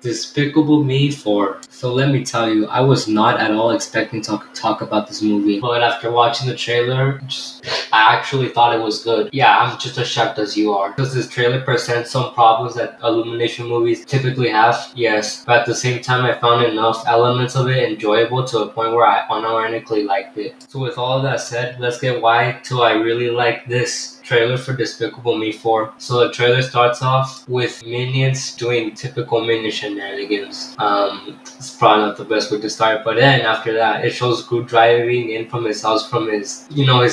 Despicable Me 4. So let me tell you, I was not at all expecting to talk about this movie. But after watching the trailer, I actually thought it was good. Yeah, I'm just as shocked as you are. Does this trailer present some problems that Illumination movies typically have? Yes. But at the same time, I found enough elements of it enjoyable to a point where I unironically liked it. So with all of that said, let's get why do I really like this trailer for Despicable Me 4. So the trailer starts off with minions doing typical minion shenanigans. It's probably not the best way to start, but then after that, it shows Gru driving in from his house from his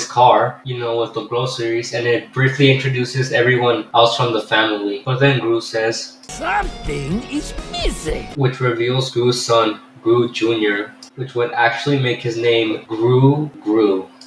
car, with the groceries, and it briefly introduces everyone else from the family. But then Gru says, "Something is missing," which reveals Gru's son, Gru Jr., which would actually make his name Gru.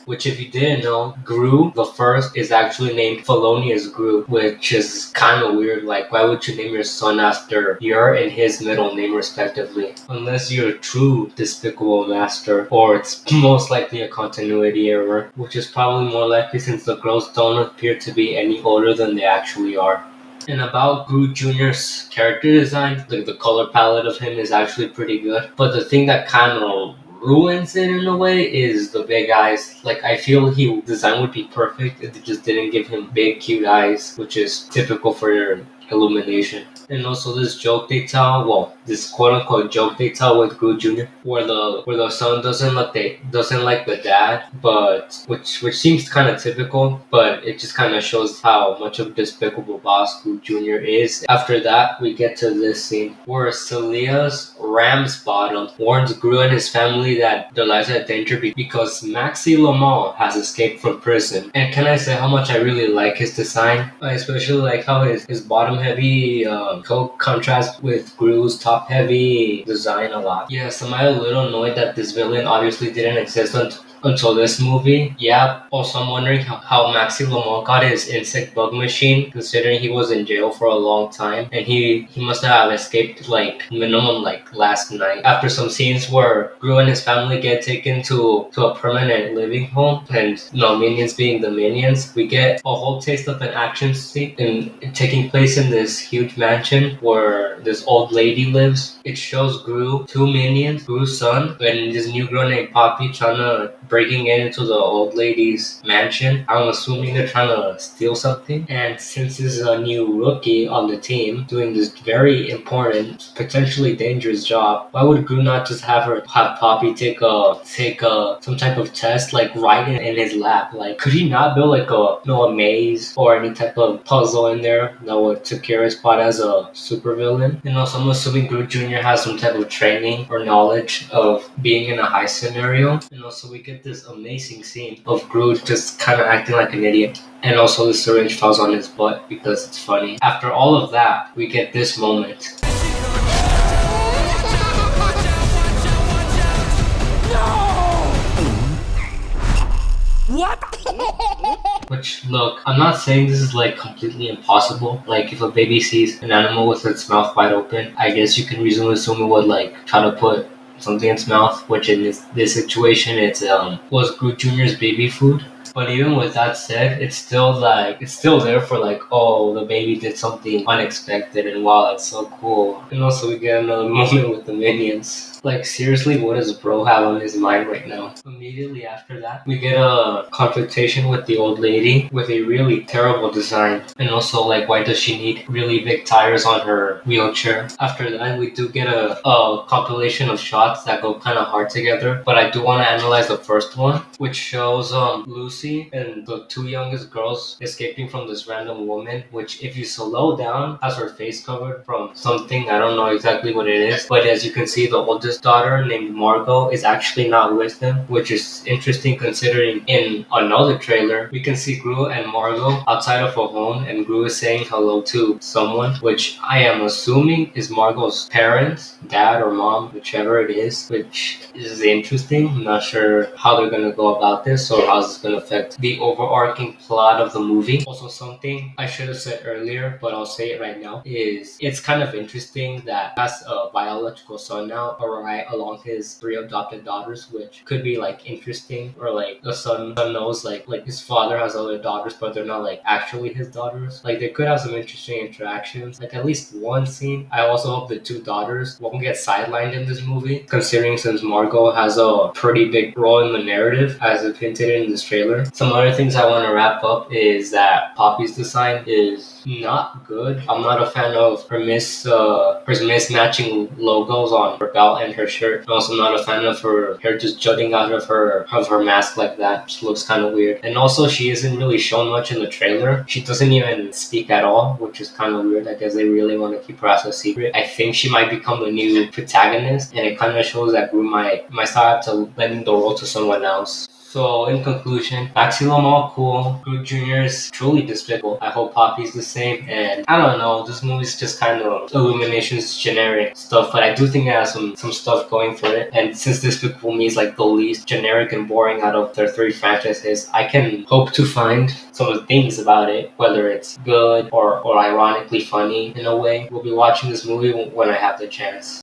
Which, if you didn't know, Gru the first is actually named Felonious Gru, which is kind of weird. Like, why would you name your son after your and his middle name, respectively? Unless you're a true Despicable Master, or it's most likely a continuity error, which is probably more likely since the girls don't appear to be any older than they actually are. And about Gru Jr.'s character design, the color palette of him is actually pretty good. But the thing that kind of ruins it in a way is the big eyes. Like, I feel he design would be perfect if they just didn't give him big cute eyes, which is typical for your Illumination. And also this joke they tell, well, this quote unquote joke they tell with Gru Jr. where the son doesn't like the dad, but which seems kind of typical, but it just kind of shows how much of a despicable boss Gru Jr. is. After that, we get to this scene where Celia's Ramsbottom warns Gru and his family that their lives are in danger because Maxi Lamont has escaped from prison. And can I say how much I really like his design? I especially like how his bottom heavy coat contrasts with Gru's top heavy design a lot. Yes, am I a little annoyed that this villain obviously didn't exist until this movie? Yeah. Also, I'm wondering how Maxi Lamont got his insect bug machine, considering he was in jail for a long time, and he must have escaped like minimum like last night. After some scenes where Gru and his family get taken to a permanent living home, and minions being the minions, we get a whole taste of an action scene taking place in this huge mansion where this old lady lives. It shows Gru, two minions, Gru's son, and this new girl named Poppy trying to breaking into the old lady's mansion. I'm assuming they're trying to steal something. And since this is a new rookie on the team doing this very important, potentially dangerous job, why would Gru not just have Poppy take some type of test like right in his lap? Like, could he not build like a maze or any type of puzzle in there that would secure his spot as a supervillain? And also, I'm assuming Gru Jr. has some type of training or knowledge of being in a high scenario. And also, we get this amazing scene of Gru just kind of acting like an idiot. And also, the syringe falls on his butt because it's funny. After all of that, we get this moment. What? Which, look, I'm not saying this is like completely impossible. Like, if a baby sees an animal with its mouth wide open, I guess you can reasonably assume it would like try to put something in its mouth. Which in this situation, it's was Gru Jr.'s baby food. But even with that said, it's still there for like, oh, the baby did something unexpected, and wow, that's so cool. And also we get another moment with the minions. Like, seriously, what does bro have on his mind right now? Immediately after that, we get a confrontation with the old lady with a really terrible design. And also, like, why does she need really big tires on her wheelchair? After that, we do get a compilation of shots that go kind of hard together. But I do want to analyze the first one, which shows Lucy and the two youngest girls escaping from this random woman, which, if you slow down, has her face covered from something. I don't know exactly what it is. But as you can see, the oldest daughter named Margot is actually not with them, which is interesting considering in another trailer we can see Gru and Margot outside of a home, and Gru is saying hello to someone, which I am assuming is Margot's parents, dad or mom, whichever it is, which is interesting. I'm not sure how they're gonna go about this or how this is gonna affect the overarching plot of the movie. Also, something I should have said earlier, but I'll say it right now, is it's kind of interesting that as a biological son now, or right along his three adopted daughters, which could be like interesting. Or like the son knows like his father has other daughters, but they're not like actually his daughters. Like they could have some interesting interactions. Like at least one scene. I also hope the two daughters won't get sidelined in this movie, considering since Margot has a pretty big role in the narrative, as it's hinted in this trailer. Some other things I want to wrap up is that Poppy's design is not good. I'm not a fan of her mismatching logos on her belt and her shirt. I'm also not a fan of her hair just jutting out of her mask like that. Just looks kind of weird. And also, she isn't really shown much in the trailer. She doesn't even speak at all, which is kind of weird. I guess they really want to keep her as a secret. I think she might become the new protagonist, and it kind of shows that Gru might start to lending the role to someone else. So, in conclusion, Maximum all cool. Gru Jr. is truly despicable. I hope Poppy's the same. And I don't know, this movie's just kind of Illumination's generic stuff, but I do think it has some stuff going for it. And since Despicable Me is like the least generic and boring out of their three franchises, I can hope to find some of the things about it, whether it's good or ironically funny in a way. We'll be watching this movie when I have the chance.